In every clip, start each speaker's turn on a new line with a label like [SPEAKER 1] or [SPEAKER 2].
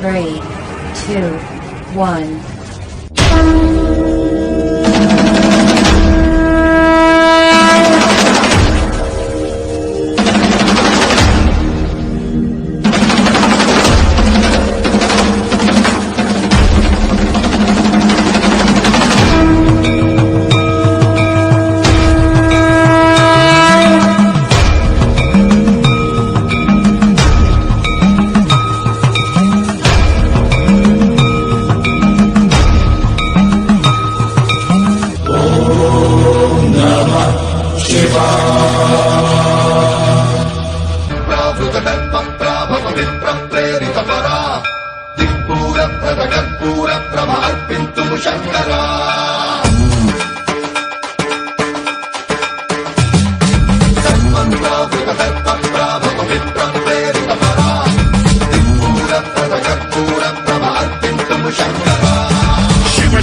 [SPEAKER 1] 3, 2, 1.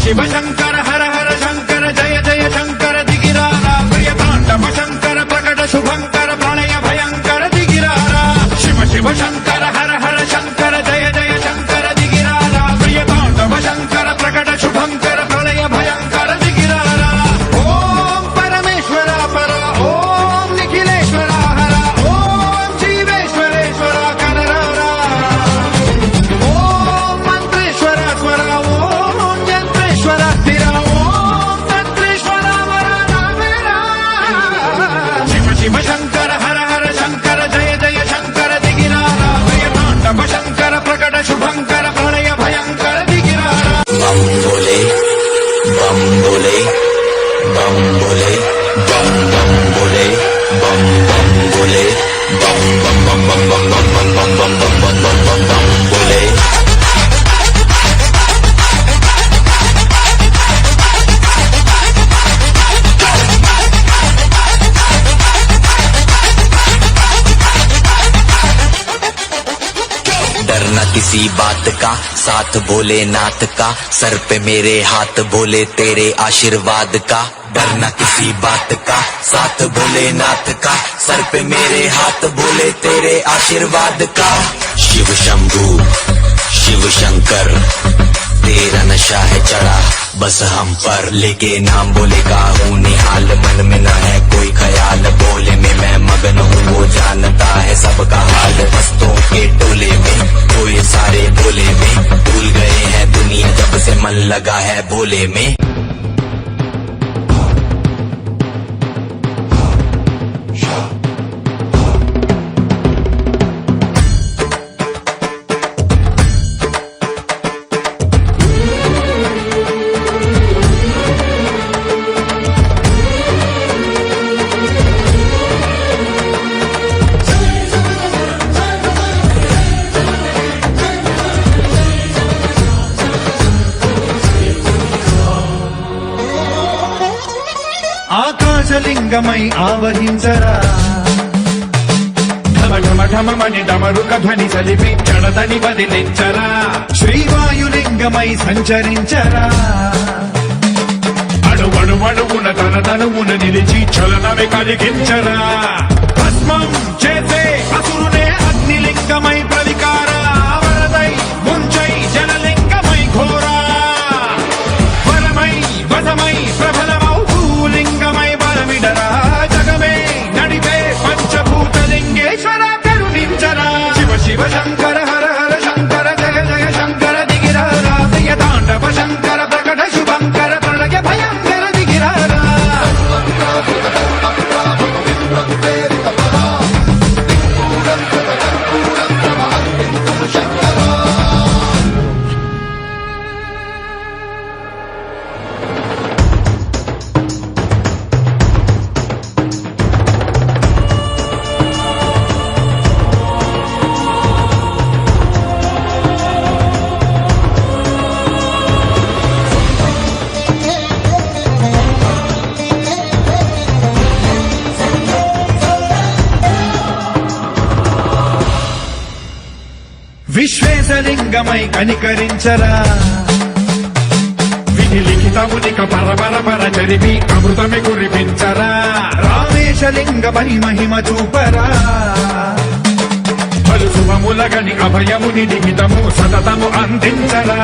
[SPEAKER 2] शिव शंकर हर हर शंकर जय जय शंकर दिगिरारा प्रियतांडव शंकर प्रकट शुभंकर प्रणय भयंकर दिगिरारा शिव शिव शंकर हर हर शंकर जय जय शंकर दिगिरारा प्रियतांडव शंकर प्रकट शुभंकर प्रणय भयंकर दिगिरारा ओम परमेश्वरा परा ओम निखिलेश्वरा हरा ओम जीवेश्वरेश्वरा कररारा ओम मंत्रेश्वरा स्वरा ओम यंत्रेश्वरा स्थिरा ओम तंत्रेश्वरा वरा मेरा शिव शिव शंकर हर हर शंकर जय जय शंकर दिगिरारा प्रियतांडव शंकर प्रकट शुभंकर प्रणय भयंकर दिगिरारा
[SPEAKER 3] बम बोले बम बोले बम बोले बम बम बोले बम बम बोले बम बम बम बम बम बम बम बम बम बम बम बम बम बम बोले डरना किसी बात का साथ भोलेनाथ का सर पे मेरे हाथ बोले तेरे आशीर्वाद का डरना किसी बात का साथ भोलेनाथ का सर पे मेरे हाथ बोले तेरे आशीर्वाद का शिव शंभू शिव शंकर तेरा नशा है चढ़ा बस हम पर लेके नाम बोले का हूँ निहाल मन में न है कोई ख्याल बोले में मैं मगन हूँ वो जानता है सबका हाल मस्तों के टोले में कोई सारे बोले में भूल गए हैं दुनिया जब से मन लगा है बोले में
[SPEAKER 2] ఆకాశలింగమై ఆవహించరా ఢమ ఢమ ఢమమని డమరుక ధ్వని సలిపి జడదని వదిలించరా శ్రీవాయులింగమై సంచరించరా అణువణువున తన తనువున నిలిచి చలనమే కలిగించరా భస్మం చేసే అసురునే అగ్నిలింగమై ప్రవికారా వరదై ముంచై జలలింగమై ఘోరా వరమై వదమై ప్రబలమౌ భూలింగమై బలమిడరా జగమే నడిపే పంచభూతలింగేశ్వర కరుణించరా శివ శివ శంకర హర హర శంకర జయ జయ శంకర దిగిరారా ప్రియతాండవ శంకర ప్రకట శుభంకర ప్రణయ భయంకర దిగిరారా విశ్వేశలింగమై కనికరించరా విధి లిఖితమునిక పరపర పర జరిపి అమృతమి కురిపించరా రామేశలింగమై మహిమ చూపరా పలు శుభములగని అభయముని నిమితము సతతము అందించరా